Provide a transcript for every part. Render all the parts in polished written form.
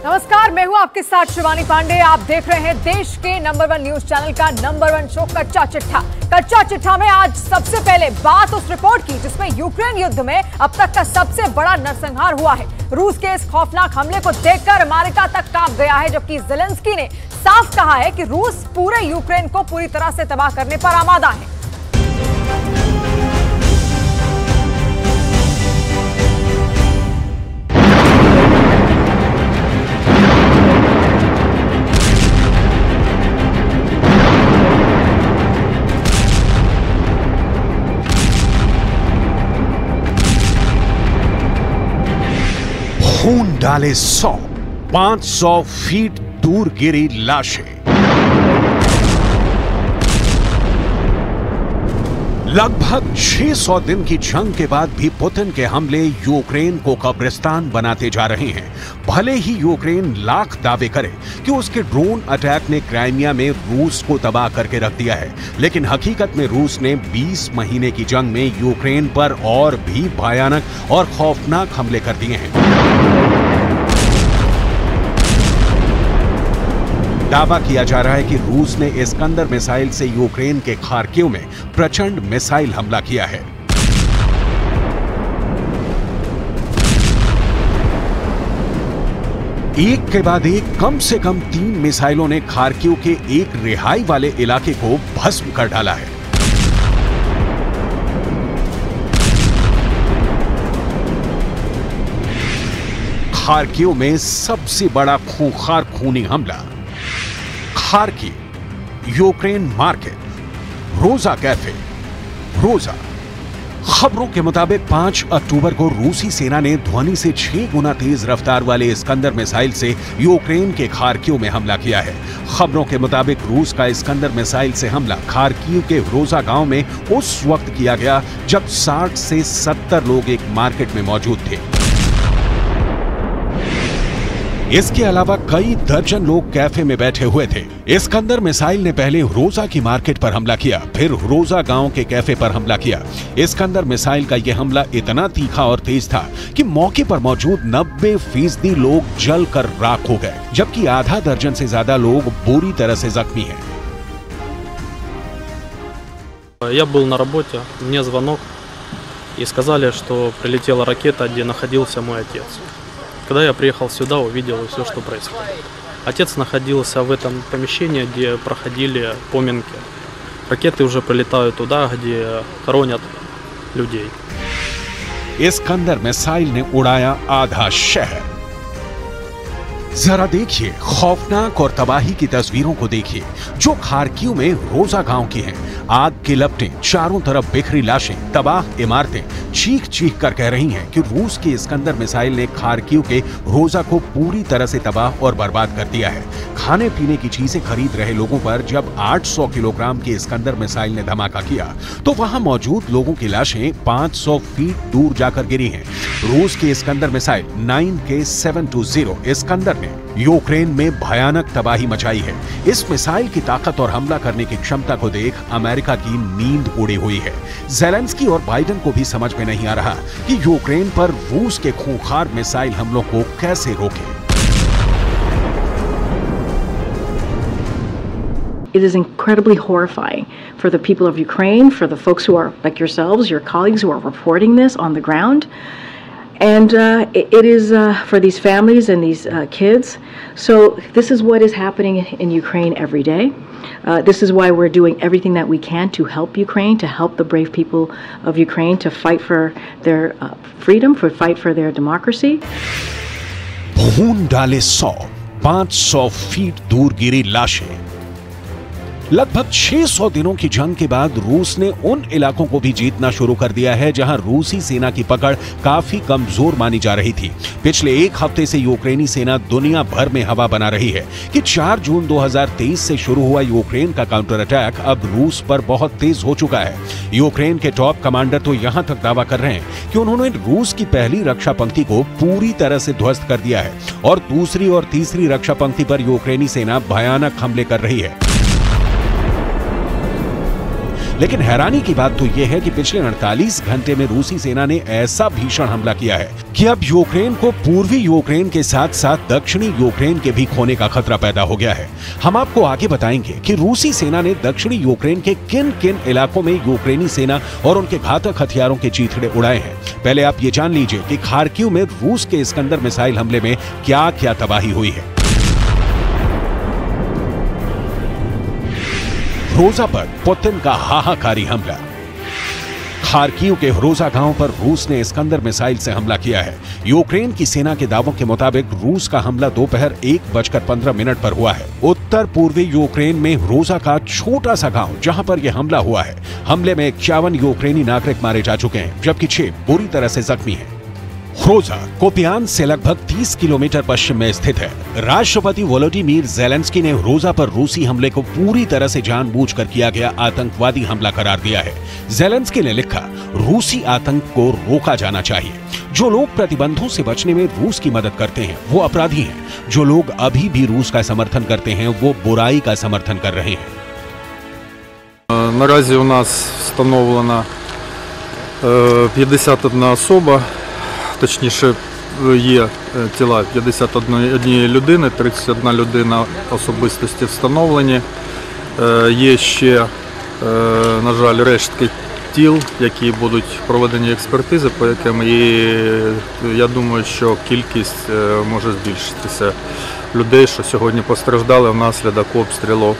नमस्कार, मैं हूं आपके साथ शिवानी पांडे। आप देख रहे हैं देश के नंबर 1 न्यूज चैनल का नंबर 1 शो कच्चा चिट्ठा। कच्चा चिट्ठा में आज सबसे पहले बात उस रिपोर्ट की जिसमें यूक्रेन युद्ध में अब तक का सबसे बड़ा नरसंहार हुआ है। रूस के इस खौफनाक हमले को देखकर अमेरिका तक कांप गया है, जबकि ज़ेलेंस्की ने साफ कहा है कि रूस पूरे यूक्रेन को पूरी तरह से तबाह करने पर आमादा है। खून डाले 500 फीट दूर गिरी लाशें। लगभग 600 दिन की जंग के बाद भी पुतिन के हमले यूक्रेन को कब्रिस्तान बनाते जा रहे हैं। भले ही यूक्रेन लाख दावे करे कि उसके ड्रोन अटैक ने क्राइमिया में रूस को तबाह करके रख दिया है, लेकिन हकीकत में रूस ने 20 महीने की जंग में यूक्रेन पर और भी भयानक और खौफनाक हमले कर दिए हैं। दावा किया जा रहा है कि रूस ने इस्कंदर मिसाइल से यूक्रेन के खार्किव में प्रचंड मिसाइल हमला किया है। एक के बाद एक कम से कम 3 मिसाइलों ने खार्किव के एक रिहाई वाले इलाके को भस्म कर डाला है। खार्किव में सबसे बड़ा खूंखार खूनी हमला। खार्किव, यूक्रेन मार्केट, रोजा कैफे। रोजा खबरों के मुताबिक 5 अक्टूबर को रूसी सेना ने ध्वनि से 6 गुना तेज रफ्तार वाले इस्कंदर मिसाइल से यूक्रेन के खार्किव में हमला किया है। खबरों के मुताबिक रूस का इस्कंदर मिसाइल से हमला खार्किव के रोजा गांव में उस वक्त किया गया जब 60 से 70 लोग एक मार्केट में मौजूद थे। इसके अलावा कई दर्जन लोग कैफे में बैठे हुए थे। इस्कंदर मिसाइल ने पहले रोजा की मार्केट पर हमला किया, फिर रोजा गांव के कैफे पर हमला किया। इस्कंदर मिसाइल का यह हमला इतना तीखा और तेज था कि मौके पर मौजूद 90% लोग जलकर राख हो गए, जबकि आधा दर्जन से ज्यादा लोग बुरी तरह से जख्मी हैं। Я был на работе, мне звонок и сказали, что прилетела ракета, где находился мой отец. Когда я приехал сюда, увидел все, что происходит. Отец находился в этом помещении, где проходили поминки. Ракеты уже прилетают туда, где хоронят людей. इस्कंदर मिसाइल ने उड़ाया आधा शहर। जरा देखिए, खौफनाक और तबाही की तस्वीरों को देखिए जो खार्किव में रोजा गांव की हैं। आग की लपटें, चारों तरफ बिखरी लाशें, तबाह इमारतें चीख चीख कर कह रही हैं कि रूस की इस्कंदर मिसाइल ने खार्किव के रोजा को पूरी तरह से तबाह और बर्बाद कर दिया है। खाने पीने की चीजें खरीद रहे लोगों पर जब 800 किलोग्राम की इस्कंदर मिसाइल ने धमाका किया तो वहां मौजूद लोगों की लाशें 500 फीट दूर जाकर गिरी हैं। रूस की इस्कंदर मिसाइल 9K720 इस्कंदर ने यूक्रेन में भयानक तबाही मचाई है। इस मिसाइल की ताकत और हमला करने की क्षमता को देख अमेरिका की नींद उड़ी हुई है। ज़ेलेंस्की और बाइडेन को भी समझ में नहीं आ रहा कि यूक्रेन पर रूस के खूंखार मिसाइल हमलों को कैसे रोकें। It is incredibly horrifying for the people of Ukraine, for the folks who are like yourselves, your colleagues who are reporting this on the ground. And it is for these families and these kids. So this is what is happening in Ukraine every day. This is why we're doing everything that we can to help Ukraine, to help the brave people of Ukraine to fight for their freedom, to fight for their democracy. खून डाले 500 feet दूर गिरी लाशें। लगभग 600 दिनों की जंग के बाद रूस ने उन इलाकों को भी जीतना शुरू कर दिया है जहां रूसी सेना की पकड़ काफी कमजोर मानी जा रही थी। पिछले एक हफ्ते से यूक्रेनी सेना दुनिया भर में हवा बना रही है कि 4 जून 2023 से शुरू हुआ यूक्रेन का काउंटर अटैक अब रूस पर बहुत तेज हो चुका है। यूक्रेन के टॉप कमांडर तो यहां तक दावा कर रहे हैं कि उन्होंने रूस की पहली रक्षा पंक्ति को पूरी तरह से ध्वस्त कर दिया है और दूसरी और तीसरी रक्षा पंक्ति पर यूक्रेनी सेना भयानक हमले कर रही है। लेकिन हैरानी की बात तो यह है कि पिछले 48 घंटे में रूसी सेना ने ऐसा भीषण हमला किया है कि अब यूक्रेन को पूर्वी यूक्रेन के साथ साथ दक्षिणी यूक्रेन के भी खोने का खतरा पैदा हो गया है। हम आपको आगे बताएंगे कि रूसी सेना ने दक्षिणी यूक्रेन के किन किन इलाकों में यूक्रेनी सेना और उनके घातक हथियारों के चीथड़े उड़ाए हैं। पहले आप ये जान लीजिए कि खार्किव में रूस के इस्कंदर मिसाइल हमले में क्या क्या तबाही हुई है। रोजा पर पुतिन का हाहाकारी हमला। खार्किव के रोजा गांव पर रूस ने इस्कंदर मिसाइल से हमला किया है। यूक्रेन की सेना के दावों के मुताबिक रूस का हमला दोपहर 1:15 पर हुआ है। उत्तर पूर्वी यूक्रेन में रोजा का छोटा सा गांव जहां पर यह हमला हुआ है। हमले में 51 यूक्रेनी नागरिक मारे जा चुके हैं, जबकि 6 बुरी तरह से जख्मी हैं। रोजा कोपियान से लगभग 30 किलोमीटर पश्चिम में स्थित है। राष्ट्रपति वोलोडिमीर ज़ेलेंस्की ने रोजा पर रूसी हमले को पूरी तरह से जानबूझकर किया गया आतंकवादी हमला करार दिया है। ज़ेलेंस्की ने लिखा, रूसी आतंक को रोका जाना चाहिए। जो लोग प्रतिबंधों से बचने में रूस की मदद करते हैं वो अपराधी हैं। जो लोग अभी भी रूस का समर्थन करते हैं वो बुराई का समर्थन कर रहे हैं। Наразі у нас встановлена 51 особа. Точніше, є тіла 51 людини, 31 людина особистості встановлені. Є ще, на жаль, рештки тіл, які будуть проведені експертизи, по яким, і я думаю, що кількість може збільшитися людей, що сьогодні постраждали внаслідок обстрілу.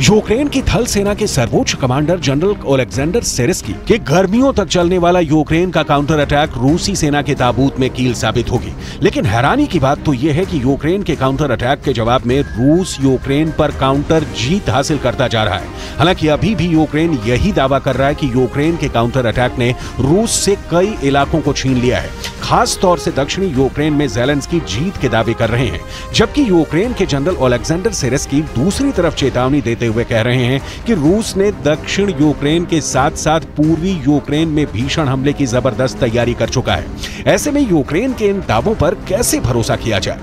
यूक्रेन की थल सेना के सर्वोच्च कमांडर जनरल ओलेक्जेंडर सेरेस्की के गर्मियों तक चलने वाला यूक्रेन का काउंटर अटैक रूसी सेना के ताबूत में कील साबित होगी। लेकिन हैरानी की बात तो यह है कि यूक्रेन के काउंटर अटैक के जवाब में रूस यूक्रेन पर काउंटर जीत हासिल करता जा रहा है। हालांकि अभी भी यूक्रेन यही दावा कर रहा है कि यूक्रेन के काउंटर अटैक ने रूस से कई इलाकों को छीन लिया है। खास तौर से दक्षिणी यूक्रेन में ज़ेलेंस्की जीत के दावे कर रहे हैं, जबकि यूक्रेन के जनरल ओलेक्जेंडर सेरेस्की दूसरी तरफ चेतावनी देते हुए कह रहे हैं कि रूस ने दक्षिण यूक्रेन के साथ साथ पूर्वी यूक्रेन में भीषण हमले की जबरदस्त तैयारी कर चुका है। ऐसे में यूक्रेन के इन दावों पर कैसे भरोसा किया जाए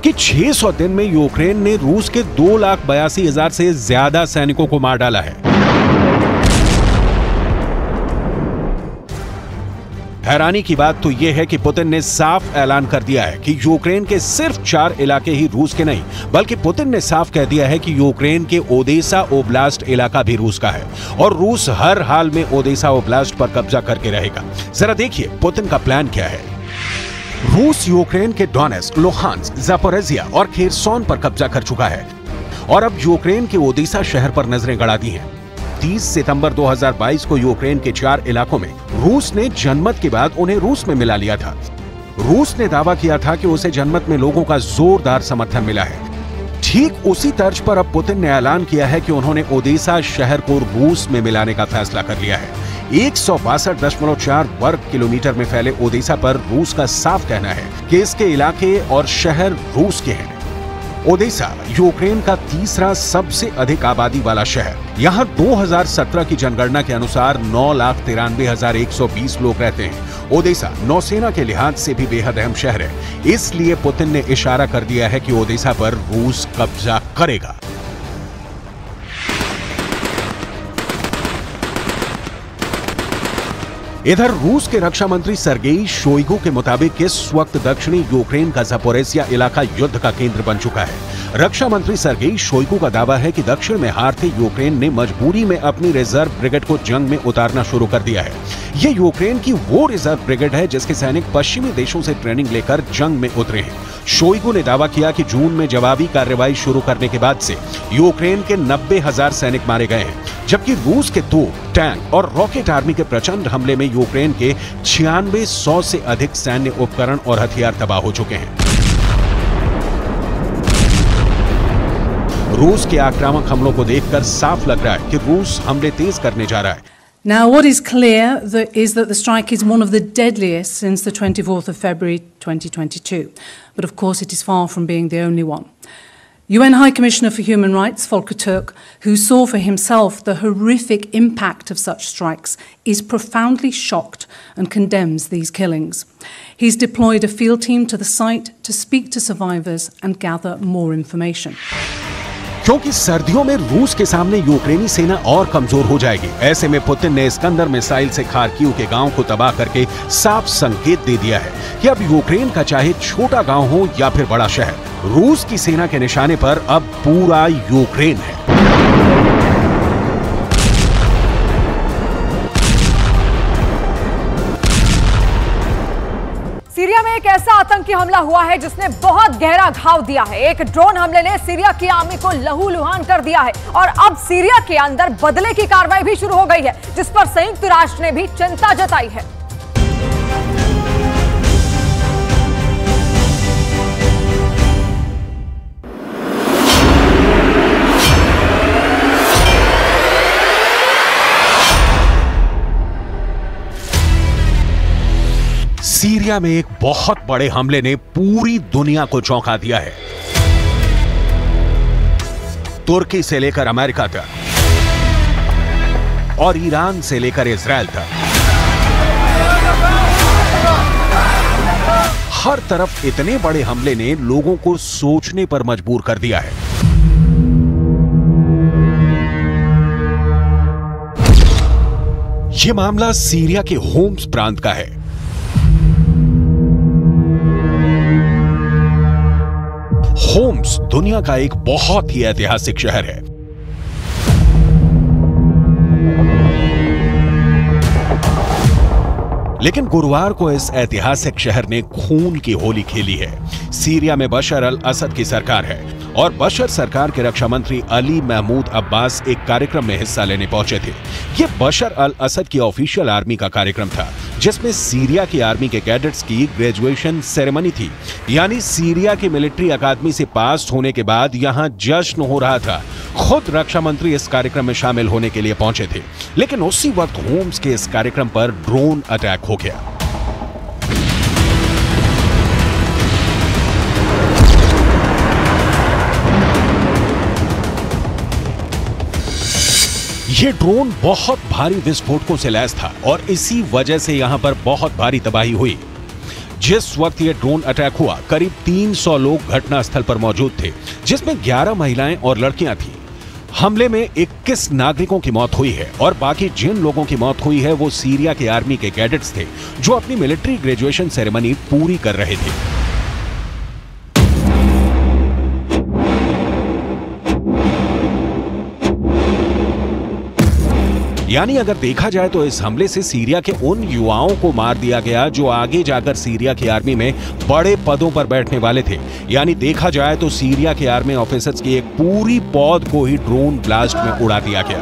कि 600 दिन में यूक्रेन ने रूस के 2,82,000 से ज्यादा सैनिकों को मार डाला है। हैरानी की बात तो यह है कि पुतिन ने साफ ऐलान कर दिया है कि यूक्रेन के सिर्फ 4 इलाके ही रूस के नहीं, बल्कि पुतिन ने साफ कह दिया है कि यूक्रेन के ओदेसा ओब्लास्ट इलाका भी रूस का है और रूस हर हाल में ओदेसा ओब्लास्ट पर कब्जा करके रहेगा। जरा देखिए पुतिन का प्लान क्या है। रूस यूक्रेन के डोनेट्स्क, लुहांस्क, ज़ापोरिज़िया और खेरसोन पर कब्जा कर चुका है और अब यूक्रेन के ओदेसा शहर पर नजरें गड़ा दी हैं। 30 सितंबर 2022 को यूक्रेन के 4 इलाकों में रूस ने जनमत के बाद उन्हें रूस में मिला लिया था। रूस ने दावा किया था कि उसे जनमत में लोगों का जोरदार समर्थन मिला है। ठीक उसी तर्ज पर अब पुतिन ने ऐलान किया है कि उन्होंने ओदेसा शहर को रूस में मिलाने का फैसला कर लिया है। 162.4 वर्ग किलोमीटर में फैले ओदेसा पर रूस का साफ कहना है कि इसके इलाके और शहर रूस के हैं। ओदेसा यूक्रेन का तीसरा सबसे अधिक आबादी वाला शहर। यहाँ 2017 की जनगणना के अनुसार 9,93,120 लोग रहते हैं। ओदेसा नौसेना के लिहाज से भी बेहद अहम शहर है, इसलिए पुतिन ने इशारा कर दिया है कि ओदेसा पर रूस कब्जा करेगा। इधर रूस के रक्षा मंत्री सर्गेई शोइगु के मुताबिक इस वक्त दक्षिणी यूक्रेन का ज़ापोरिज़िया इलाका युद्ध का केंद्र बन चुका है। रक्षा मंत्री सर्गेई शोइगु का दावा है कि दक्षिण में हारते यूक्रेन ने मजबूरी में अपनी रिजर्व ब्रिगेड को जंग में उतारना शुरू कर दिया है। ये यूक्रेन की वो रिजर्व ब्रिगेड है जिसके सैनिक पश्चिमी देशों से ट्रेनिंग लेकर जंग में उतरे हैं। शोइगु ने दावा किया कि जून में जवाबी कार्रवाई शुरू करने के बाद से यूक्रेन के 90,000 सैनिक मारे गए हैं, जबकि रूस के तोप, टैंक और रॉकेट आर्मी के प्रचंड हमले में यूक्रेन के 9600 से अधिक सैन्य उपकरण और हथियार तबाह हो चुके हैं। रूस के आक्रामक हमलों को देखकर साफ लग रहा है कि रूस हमले तेज करने जा रहा है। Now, what is clear is that the strike is one of the deadliest since the 24th of February 2022. But of course, it is far from being the only one. UN High Commissioner for Human Rights, Volker Turk, who saw for himself the horrific impact of such strikes, is profoundly shocked and condemns these killings. He's deployed a field team to the site to speak to survivors and gather more information. क्योंकि सर्दियों में रूस के सामने यूक्रेनी सेना और कमजोर हो जाएगी। ऐसे में पुतिन ने इस्कंदर मिसाइल से खार्किव के गांव को तबाह करके साफ संकेत दे दिया है कि अब यूक्रेन का चाहे छोटा गांव हो या फिर बड़ा शहर, रूस की सेना के निशाने पर अब पूरा यूक्रेन है। सीरिया में एक ऐसा आतंकी हमला हुआ है जिसने बहुत गहरा घाव दिया है। एक ड्रोन हमले ने सीरिया की आर्मी को लहूलुहान कर दिया है और अब सीरिया के अंदर बदले की कार्रवाई भी शुरू हो गई है, जिस पर संयुक्त राष्ट्र ने भी चिंता जताई है। सीरिया में एक बहुत बड़े हमले ने पूरी दुनिया को चौंका दिया है। तुर्की से लेकर अमेरिका तक और ईरान से लेकर इजराइल तक, हर तरफ इतने बड़े हमले ने लोगों को सोचने पर मजबूर कर दिया है। यह मामला सीरिया के होम्स प्रांत का है। होम्स दुनिया का एक बहुत ही ऐतिहासिक शहर है। लेकिन गुरुवार को इस ऐतिहासिक शहर ने खून की होली खेली है। सीरिया में बशर अल असद की सरकार है और बशर सरकार के रक्षा मंत्री अली महमूद अब्बास एक कार्यक्रम में हिस्सा लेने पहुंचे थे। ये बशर अल असद की ऑफिशियल आर्मी का कार्यक्रम था, जिसमें सीरिया की आर्मी के कैडेट्स की ग्रेजुएशन सेरेमनी थी। यानी सीरिया की मिलिट्री अकादमी से पास होने के बाद यहां जश्न हो रहा था। खुद रक्षा मंत्री इस कार्यक्रम में शामिल होने के लिए पहुंचे थे, लेकिन उसी वक्त होम्स के इस कार्यक्रम पर ड्रोन अटैक हो गया। ये ड्रोन बहुत भारी विस्फोटकों से लैस था और इसी वजह से यहां पर बहुत भारी तबाही हुई। जिस वक्त ये ड्रोन अटैक हुआ, करीब 300 लोग घटनास्थल पर मौजूद थे, जिसमें 11 महिलाएं और लड़कियां थीं। हमले में 21 नागरिकों की मौत हुई है और बाकी जिन लोगों की मौत हुई है वो सीरिया के आर्मी के कैडेट्स थे, जो अपनी मिलिट्री ग्रेजुएशन सेरेमनी पूरी कर रहे थे। यानी अगर देखा जाए तो इस हमले से सीरिया के उन युवाओं को मार दिया गया जो आगे जाकर सीरिया की आर्मी में बड़े पदों पर बैठने वाले थे। यानी देखा जाए तो सीरिया के आर्मी ऑफिसर्स की एक पूरी पौध को ही ड्रोन ब्लास्ट में उड़ा दिया गया।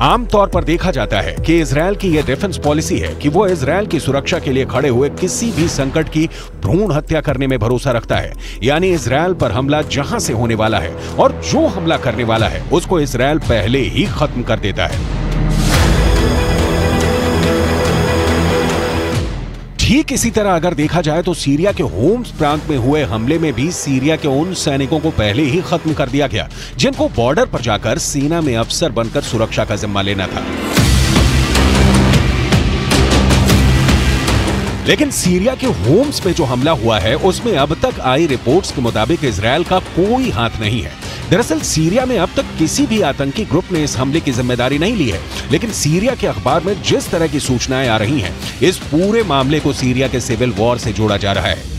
आमतौर पर देखा जाता है कि इजरायल की यह डिफेंस पॉलिसी है कि वो इजरायल की सुरक्षा के लिए खड़े हुए किसी भी संकट की भ्रूण हत्या करने में भरोसा रखता है। यानी इजरायल पर हमला जहां से होने वाला है और जो हमला करने वाला है उसको इजरायल पहले ही खत्म कर देता है। ठीक इसी तरह अगर देखा जाए तो सीरिया के होम्स प्रांत में हुए हमले में भी सीरिया के उन सैनिकों को पहले ही खत्म कर दिया गया जिनको बॉर्डर पर जाकर सेना में अफसर बनकर सुरक्षा का जिम्मा लेना था। लेकिन सीरिया के होम्स में जो हमला हुआ है उसमें अब तक आई रिपोर्ट्स के मुताबिक इजरायल का कोई हाथ नहीं है। दरअसल सीरिया में अब तक किसी भी आतंकी ग्रुप ने इस हमले की जिम्मेदारी नहीं ली है, लेकिन सीरिया के अखबार में जिस तरह की सूचनाएं आ रही हैं, इस पूरे मामले को सीरिया के सिविल वॉर से जोड़ा जा रहा है।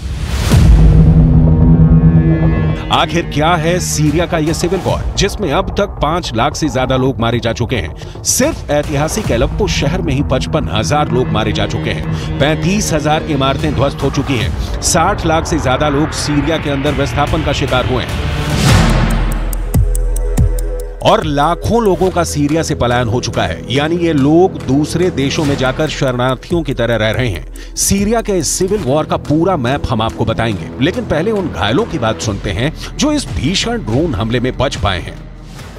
आखिर क्या है सीरिया का यह सिविल वॉर, जिसमें अब तक 5 लाख से ज्यादा लोग मारे जा चुके हैं। सिर्फ ऐतिहासिक एलेप्पो शहर में ही 55,000 लोग मारे जा चुके हैं। 35,000 इमारतें ध्वस्त हो चुकी हैं। 60 लाख से ज्यादा लोग सीरिया के अंदर विस्थापन का शिकार हुए हैं और लाखों लोगों का सीरिया से पलायन हो चुका है। यानी ये लोग दूसरे देशों में जाकर शरणार्थियों की तरह रह रहे हैं। सीरिया के इस सिविल वॉर का पूरा मैप हम आपको बताएंगे, लेकिन पहले उन घायलों की बात सुनते हैं जो इस भीषण ड्रोन हमले में बच पाए हैं।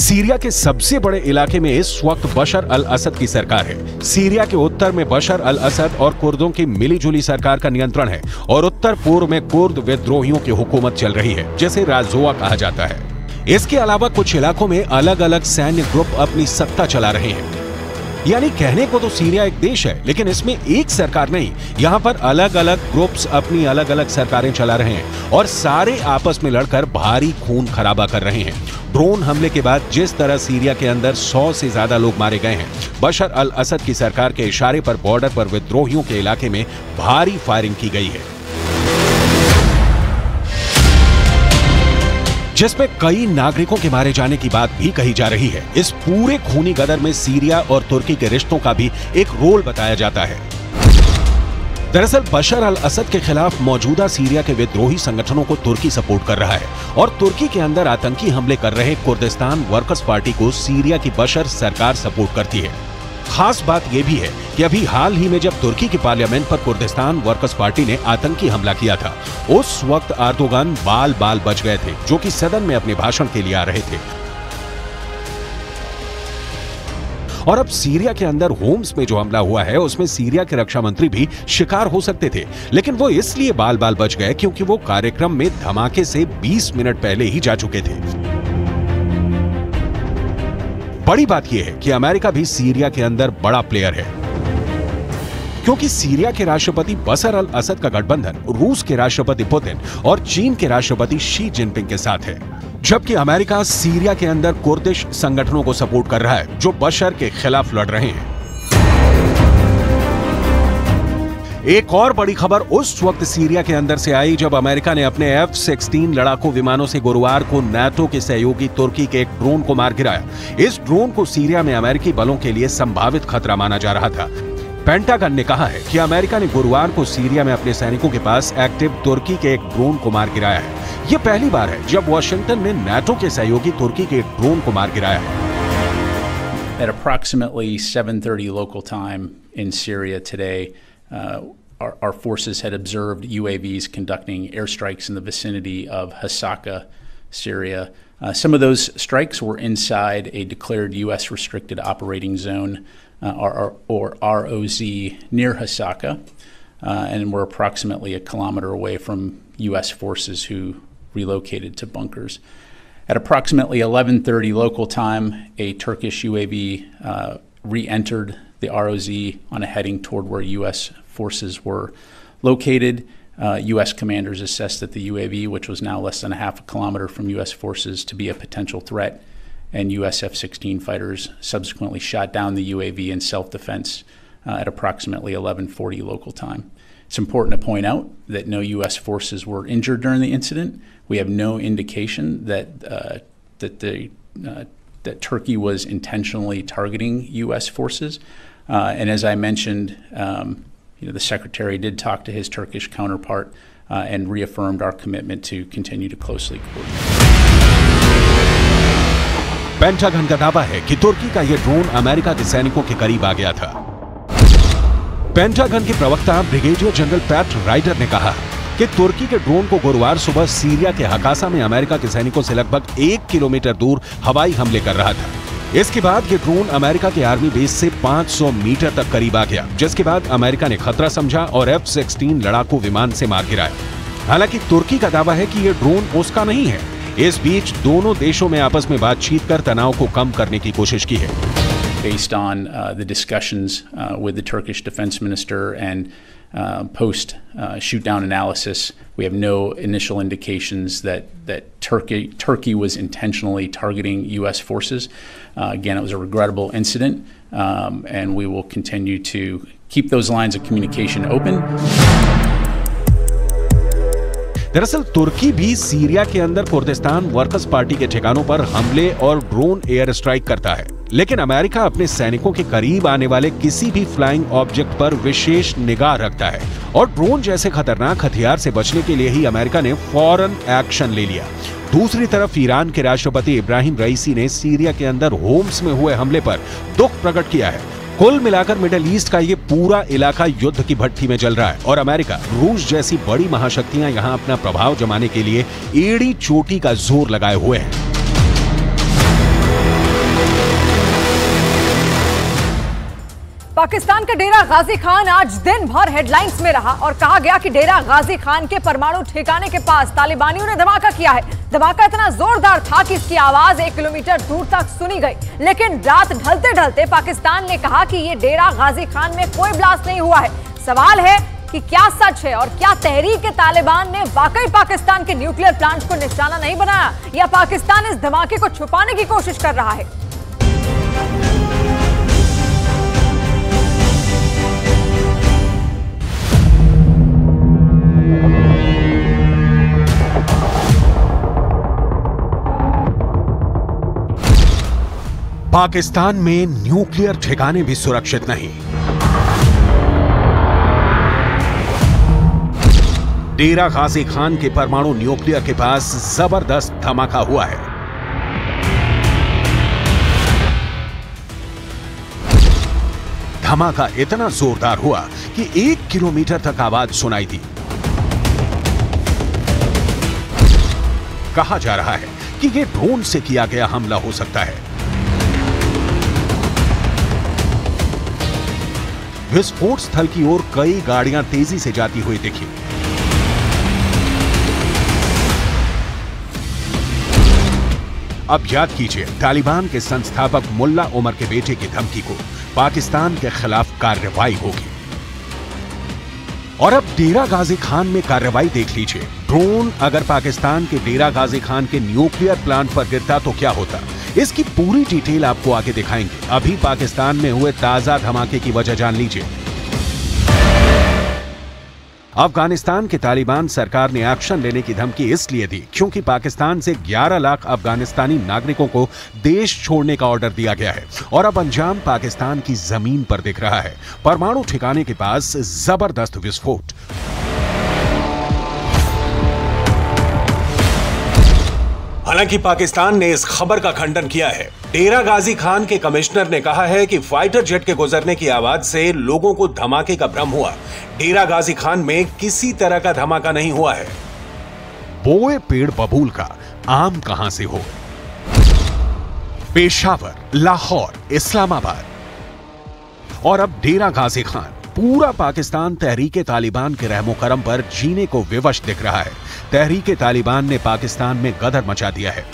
सीरिया के सबसे बड़े इलाके में इस वक्त बशर अल असद की सरकार है। सीरिया के उत्तर में बशर अल असद और कुर्दों की मिलीजुली सरकार का नियंत्रण है और उत्तर पूर्व में कुर्द विद्रोहियों की हुकूमत चल रही है, जिसे राजोआ कहा जाता है। इसके अलावा कुछ इलाकों में अलग अलग सैन्य ग्रुप अपनी सत्ता चला रहे हैं। यानी कहने को तो सीरिया एक देश है, लेकिन इसमें एक सरकार नहीं, यहाँ पर अलग अलग ग्रुप्स अपनी अलग अलग सरकारें चला रहे हैं और सारे आपस में लड़कर भारी खून खराबा कर रहे हैं। ड्रोन हमले के बाद जिस तरह सीरिया के अंदर 100 से ज्यादा लोग मारे गए हैं, बशर अल असद की सरकार के इशारे पर बॉर्डर पर विद्रोहियों के इलाके में भारी फायरिंग की गई है, जिसमें कई नागरिकों के मारे जाने की बात भी कही जा रही है। इस पूरे खूनी गदर में सीरिया और तुर्की के रिश्तों का भी एक रोल बताया जाता है। दरअसल बशर अल असद के खिलाफ मौजूदा सीरिया के विद्रोही संगठनों को तुर्की सपोर्ट कर रहा है और तुर्की के अंदर आतंकी हमले कर रहे कुर्दिस्तान वर्कर्स पार्टी को सीरिया की बशर सरकार सपोर्ट करती है। खास बात यह भी है कि अभी हाल ही में जब तुर्की की पार्लियामेंट पर कुर्दिस्तान वर्कर्स पार्टी ने आतंकी हमला किया था, उस वक्त एर्दोगान बाल बच गए थे, जो कि सदन में अपने भाषण के लिए आ रहे थे। और अब सीरिया के अंदर होम्स में जो हमला हुआ है, उसमें सीरिया के रक्षा मंत्री भी शिकार हो सकते थे, लेकिन वो इसलिए बाल बच गए क्योंकि वो कार्यक्रम में धमाके से 20 मिनट पहले ही जा चुके थे। बड़ी बात यह है कि अमेरिका भी सीरिया के अंदर बड़ा प्लेयर है, क्योंकि सीरिया के राष्ट्रपति बशर अल असद का गठबंधन रूस के राष्ट्रपति पुतिन और चीन के राष्ट्रपति शी जिनपिंग के साथ है, जबकि अमेरिका सीरिया के अंदर कुर्दिश संगठनों को सपोर्ट कर रहा है जो बशर के खिलाफ लड़ रहे हैं। एक और बड़ी खबर उस वक्त सीरिया के अंदर से आई जब अमेरिका ने अपने F-16 लड़ाकू विमानों से गुरुवार को नाटो के सहयोगी तुर्की के एक ड्रोन को मार गिराया। इस ड्रोन को सीरिया में अमेरिकी बलों के लिए संभावित खतरा माना जा रहा था। पेंटागन ने कहा है कि अमेरिका ने गुरुवार को सीरिया में अपने सैनिकों के पास एक्टिव तुर्की के एक ड्रोन को मार गिराया है। यह पहली बार है जब वॉशिंगटन ने नाटो के सहयोगी तुर्की के एक ड्रोन को मार गिराया है। At approximately 7:30 local time in Syria today, our forces had observed UAVs conducting airstrikes in the vicinity of Hasaka, Syria. Some of those strikes were inside a declared U.S. restricted operating zone, or ROZ, near Hasaka, and were approximately a kilometer away from U.S. forces who relocated to bunkers. At approximately 11:30 local time, a Turkish UAV re-entered the ROZ on a heading toward where U.S. forces were located. U.S. commanders assessed that the UAV, which was now less than a half a kilometer from U.S. forces, to be a potential threat, and U.S. F-16 fighters subsequently shot down the UAV in self-defense at approximately 11:40 local time. It's important to point out that no U.S. forces were injured during the incident. We have no indication that Turkey was intentionally targeting U.S. forces. And as I mentioned, the Secretary did talk to his Turkish counterpart and reaffirmed our commitment to continue to closely coordinate. Pentagon का दावा है कि तुर्की का यह drone America के सैनिकों के करीब आ गया था। पेंटागन के प्रवक्ता ब्रिगेडियर जनरल पैट राइडर ने कहा कि तुर्की के ड्रोन को गुरुवार सुबह सीरिया के हकासा में अमेरिका के सैनिकों से लगभग 1 किलोमीटर दूर हवाई हमले कर रहा था। इसके बाद ये ड्रोन अमेरिका के आर्मी बेस से 500 मीटर तक करीब आ गया, जिसके बाद अमेरिका ने खतरा समझा और F-16 लड़ाकू विमान से मार गिराया। हालांकि तुर्की का दावा है कि ये ड्रोन उसका नहीं है। इस बीच दोनों देशों में आपस में बातचीत कर तनाव को कम करने की कोशिश की है। Based on the discussions with the Turkish defense minister and post shoot-down analysis, we have no initial indications that Turkey was intentionally targeting U.S. forces. Again, it was a regrettable incident, and we will continue to keep those lines of communication open. दरअसल तुर्की भी Syria के अंदर Kurdistan workers party के ठिकानों पर हमले और drone air strike करता है। लेकिन अमेरिका अपने सैनिकों के करीब आने वाले किसी भी फ्लाइंग ऑब्जेक्ट पर विशेष निगाह रखता है और ड्रोन जैसे खतरनाक हथियार से बचने के लिए ही अमेरिका ने फौरन एक्शन ले लिया। दूसरी तरफ ईरान के राष्ट्रपति इब्राहिम रईसी ने सीरिया के अंदर होम्स में हुए हमले पर दुख प्रकट किया है। कुल मिलाकर मिडिल ईस्ट का ये पूरा इलाका युद्ध की भट्टी में जल रहा है और अमेरिका, रूस जैसी बड़ी महाशक्तियां यहां अपना प्रभाव जमाने के लिए एड़ी चोटी का जोर लगाए हुए हैं। पाकिस्तान का डेरा गाजी खान आज दिन भर हेडलाइंस में रहा और कहा गया कि डेरा गाजी खान के परमाणु ठिकाने के पास तालिबानियों ने धमाका किया है। धमाका इतना जोरदार था कि इसकी आवाज 1 किलोमीटर दूर तक सुनी गई। लेकिन रात ढलते ढलते पाकिस्तान ने कहा कि ये डेरा गाजी खान में कोई ब्लास्ट नहीं हुआ है। सवाल है कि क्या सच है और क्या तहरीक-ए-तालिबान ने वाकई पाकिस्तान के न्यूक्लियर प्लांट को निशाना नहीं बनाया या पाकिस्तान इस धमाके को छुपाने की कोशिश कर रहा है। पाकिस्तान में न्यूक्लियर ठिकाने भी सुरक्षित नहीं। डेरा गाजी खान के परमाणु न्यूक्लियर के पास जबरदस्त धमाका हुआ है। धमाका इतना जोरदार हुआ कि 1 किलोमीटर तक आवाज सुनाई दी। कहा जा रहा है कि यह ड्रोन से किया गया हमला हो सकता है। विस्फोट स्थल की ओर कई गाड़ियां तेजी से जाती हुई दिखी। अब याद कीजिए तालिबान के संस्थापक मुल्ला उमर के बेटे की धमकी को, पाकिस्तान के खिलाफ कार्रवाई होगी। और अब डेरा गाजी खान में कार्रवाई देख लीजिए। ड्रोन अगर पाकिस्तान के डेरा गाजी खान के न्यूक्लियर प्लांट पर गिरता तो क्या होता, इसकी पूरी डिटेल आपको आगे दिखाएंगे। अभी पाकिस्तान में हुए ताजा धमाके की वजह जान लीजिए। अफगानिस्तान के तालिबान सरकार ने एक्शन लेने की धमकी इसलिए दी क्योंकि पाकिस्तान से 11 लाख अफगानिस्तानी नागरिकों को देश छोड़ने का ऑर्डर दिया गया है और अब अंजाम पाकिस्तान की जमीन पर दिख रहा है। परमाणु ठिकाने के पास जबरदस्त विस्फोट। हालांकि पाकिस्तान ने इस खबर का खंडन किया है। डेरा गाजी खान के कमिश्नर ने कहा है कि फाइटर जेट के गुजरने की आवाज से लोगों को धमाके का भ्रम हुआ। डेरा गाजी खान में किसी तरह का धमाका नहीं हुआ है। बोए पेड़ बबूल का आम कहां से हो। पेशावर, लाहौर, इस्लामाबाद और अब डेरा गाजी खान। पूरा पाकिस्तान तहरीक-ए-तालिबान के रहमो करम पर जीने को विवश दिख रहा है। तहरीक-ए-तालिबान ने पाकिस्तान में गदर मचा दिया है।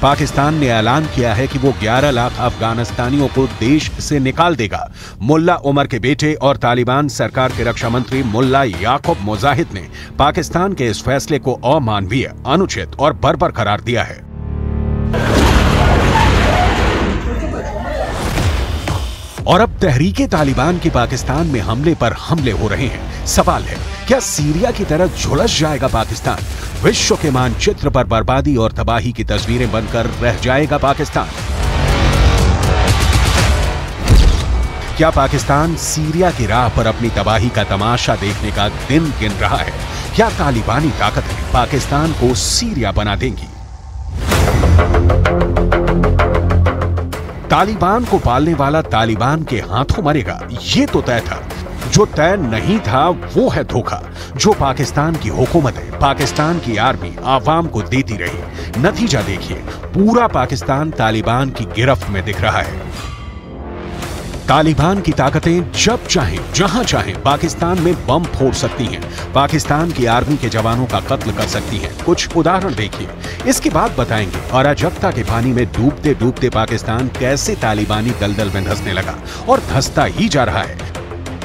पाकिस्तान ने ऐलान किया है कि वो 11 लाख अफगानिस्तानियों को देश से निकाल देगा। मुल्ला उमर के बेटे और तालिबान सरकार के रक्षा मंत्री मुल्ला याकूब मुजाहिद ने पाकिस्तान के इस फैसले को अमानवीय, अनुचित और बर्बर करार दिया है। और अब तहरीक-ए-तालिबान की पाकिस्तान में हमले पर हमले हो रहे हैं। सवाल है, क्या सीरिया की तरह झुलस जाएगा पाकिस्तान? विश्व के मानचित्र पर बर्बादी और तबाही की तस्वीरें बनकर रह जाएगा पाकिस्तान? क्या पाकिस्तान सीरिया की राह पर अपनी तबाही का तमाशा देखने का दिन गिन रहा है? क्या तालिबानी ताकतें पाकिस्तान को सीरिया बना देंगी? तालिबान को पालने वाला तालिबान के हाथों मरेगा, ये तो तय था। जो तय नहीं था वो है धोखा, जो पाकिस्तान की हुकूमतें, पाकिस्तान की आर्मी आवाम को देती रही। नतीजा देखिए, पूरा पाकिस्तान तालिबान की गिरफ्त में दिख रहा है। तालिबान की ताकतें जब चाहें, जहां चाहें पाकिस्तान में बम फोड़ सकती हैं, पाकिस्तान की आर्मी के जवानों का कत्ल कर सकती हैं। कुछ उदाहरण देखिए, इसके बाद बताएंगे अराजकता के पानी में डूबते डूबते पाकिस्तान कैसे तालिबानी दलदल में धंसने लगा और धंसता ही जा रहा है।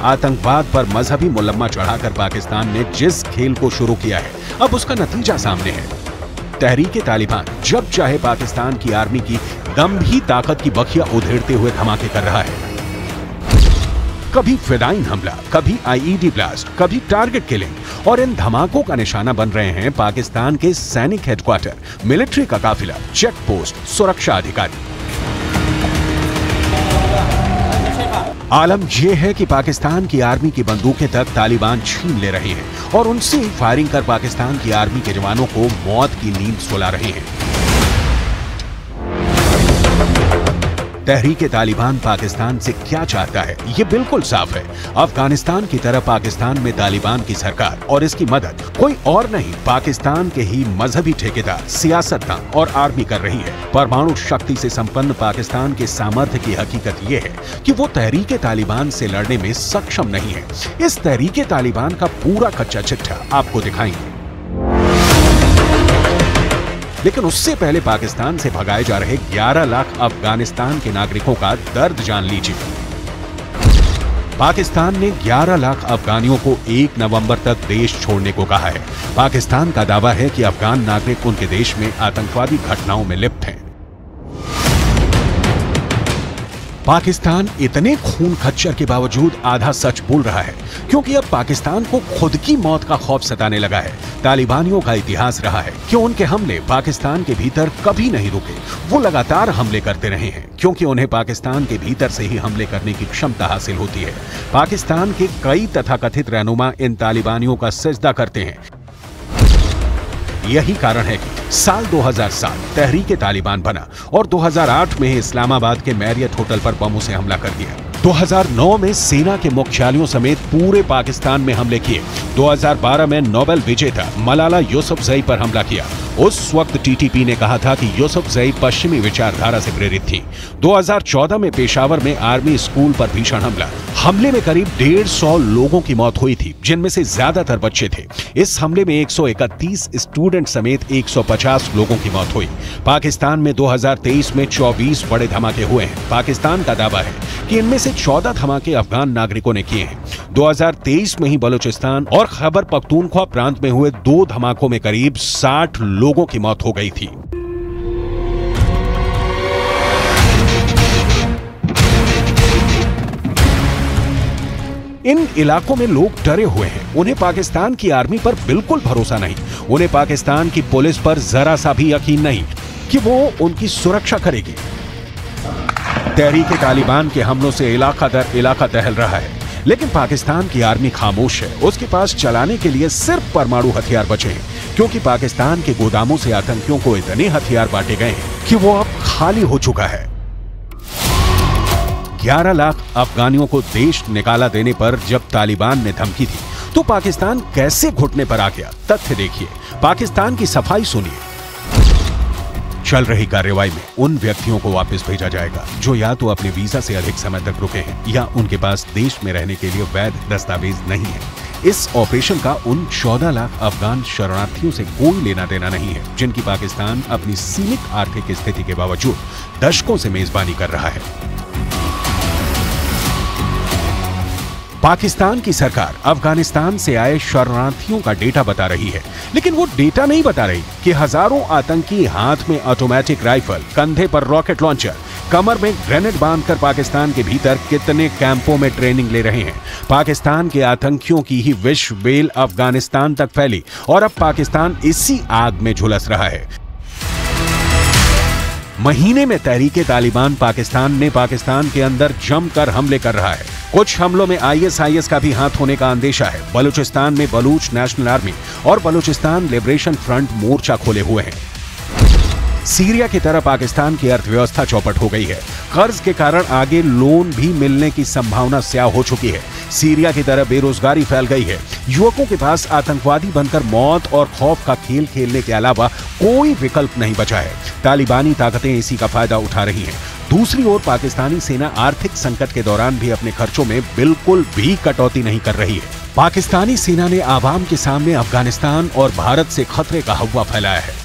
आतंकवाद पर मजहबी मुलम्मा चढ़ाकर पाकिस्तान ने जिस खेल को शुरू किया है, अब उसका नतीजा सामने है। तहरीक-ए-तालिबान जब चाहे पाकिस्तान की आर्मी की गंभीर ताकत की बखिया उधेड़ते हुए धमाके कर रहा है। कभी फिदाइन हमला, कभी आईईडी ब्लास्ट, कभी टारगेट किलिंग, और इन धमाकों का निशाना बन रहे हैं पाकिस्तान के सैनिक हेडक्वार्टर, मिलिट्री का काफिला, चेक पोस्ट, सुरक्षा अधिकारी। आलम यह है कि पाकिस्तान की आर्मी की बंदूकें तक तालिबान छीन ले रहे हैं और उनसे फायरिंग कर पाकिस्तान की आर्मी के जवानों को मौत की नींद सुला रहे हैं। तहरीक तालिबान पाकिस्तान से क्या चाहता है, ये बिल्कुल साफ है। अफगानिस्तान की तरह पाकिस्तान में तालिबान की सरकार और इसकी मदद कोई और नहीं, पाकिस्तान के ही मजहबी ठेकेदार, सियासतदान और आर्मी कर रही है। परमाणु शक्ति से संपन्न पाकिस्तान के सामर्थ्य की हकीकत ये है कि वो तहरीक तालिबान से लड़ने में सक्षम नहीं है। इस तहरीक तालिबान का पूरा कच्चा चिट्ठा आपको दिखाएंगे, लेकिन उससे पहले पाकिस्तान से भगाए जा रहे 11 लाख अफगानिस्तान के नागरिकों का दर्द जान लीजिए। पाकिस्तान ने 11 लाख अफगानियों को 1 नवंबर तक देश छोड़ने को कहा है। पाकिस्तान का दावा है कि अफगान नागरिक उनके देश में आतंकवादी घटनाओं में लिप्त हैं। पाकिस्तान इतने खून खच्चर के बावजूद आधा सच बोल रहा है, क्योंकि अब पाकिस्तान को खुद की मौत का खौफ सताने लगा है। तालिबानियों का इतिहास रहा है कि उनके हमले पाकिस्तान के भीतर कभी नहीं रुके। वो लगातार हमले करते रहे हैं, क्योंकि उन्हें पाकिस्तान के भीतर से ही हमले करने की क्षमता हासिल होती है। पाकिस्तान के कई तथाकथित रहनुमा इन तालिबानियों का सजदा करते हैं। यही कारण है कि साल 2007 तहरीक तालिबान बना और 2008 में इस्लामाबाद के मैरियट होटल पर बमों से हमला कर दिया। 2009 में सेना के मुख्यालयों समेत पूरे पाकिस्तान में हमले किए। 2012 में नोबेल विजेता मलाला यूसुफजई पर हमला किया। उस वक्त टीटीपी ने कहा था कि यूसुफजई पश्चिमी विचारधारा से प्रेरित थी। 2014 में पेशावर में आर्मी स्कूल पर भीषण हमले में करीब 150 लोगों की मौत हुई थी, जिनमें से ज्यादातर बच्चे थे। इस हमले में 131 स्टूडेंट समेत 150 लोगों की मौत हुई। पाकिस्तान में 2023 में 24 बड़े धमाके हुए हैं। पाकिस्तान का दावा है कि इनमें से 14 धमाके अफगान नागरिकों ने किए हैं। 2023 में ही बलूचिस्तान और खैबर पख्तूनख्वा प्रांत में हुए 2 धमाकों में करीब 60 लोगों की मौत हो गई थी। इन इलाकों में लोग डरे हुए हैं। उन्हें पाकिस्तान की आर्मी पर बिल्कुल भरोसा नहीं। उन्हें पाकिस्तान की पुलिस पर जरा सा भी यकीन नहीं कि वो उनकी सुरक्षा करेगी। तहरीक तालिबान के हमलों से इलाका दर इलाका दहल रहा है, लेकिन पाकिस्तान की आर्मी खामोश है। उसके पास चलाने के लिए सिर्फ परमाणु हथियार बचे हैं, क्योंकि पाकिस्तान के गोदामों से आतंकियों को इतने हथियार बांटे गए हैं कि वो अब खाली हो चुका है। 11 लाख अफगानियों को देश निकाला देने पर जब तालिबान ने धमकी दी, तो पाकिस्तान कैसे घुटने पर आ गया? तथ्य देखिए, पाकिस्तान की सफाई सुनिए। चल रही कार्रवाई में उन व्यक्तियों को वापस भेजा जाएगा जो या तो अपने वीजा से अधिक समय तक रुके हैं या उनके पास देश में रहने के लिए वैध दस्तावेज नहीं है। इस ऑपरेशन का उन 14 लाख अफगान शरणार्थियों से कोई लेना देना नहीं है, जिनकी पाकिस्तान अपनी सीमित आर्थिक स्थिति के बावजूद दशकों से मेजबानी कर रहा है। पाकिस्तान की सरकार अफगानिस्तान से आए शरणार्थियों का डेटा बता रही है, लेकिन वो डेटा नहीं बता रही कि हजारों आतंकी हाथ में ऑटोमेटिक राइफल, कंधे पर रॉकेट लॉन्चर, कमर में ग्रेनेड बांधकर पाकिस्तान के भीतर कितने कैंपों में ट्रेनिंग ले रहे हैं। पाकिस्तान के आतंकियों की ही विष बेल अफगानिस्तान तक फैली और अब पाकिस्तान इसी आग में झुलस रहा है। महीने में तहरीक तालिबान पाकिस्तान के अंदर जमकर हमले कर रहा है। कुछ हमलों में ISIS का भी हाथ होने का अंदेशा है। बलूचिस्तान में बलूच नेशनल आर्मी और बलूचिस्तान लिबरेशन फ्रंट मोर्चा खोले हुए हैं। सीरिया की तरह पाकिस्तान की अर्थव्यवस्था चौपट हो गई है। कर्ज के कारण आगे लोन भी मिलने की संभावना स्याह हो चुकी है। सीरिया की तरह बेरोजगारी फैल गई है। युवकों के पास आतंकवादी बनकर मौत और खौफ का खेल खेलने के अलावा कोई विकल्प नहीं बचा है। तालिबानी ताकतें इसी का फायदा उठा रही हैं। दूसरी ओर पाकिस्तानी सेना आर्थिक संकट के दौरान भी अपने खर्चों में बिल्कुल भी कटौती नहीं कर रही है। पाकिस्तानी सेना ने आवाम के सामने अफगानिस्तान और भारत से खतरे का हवा फैलाया है।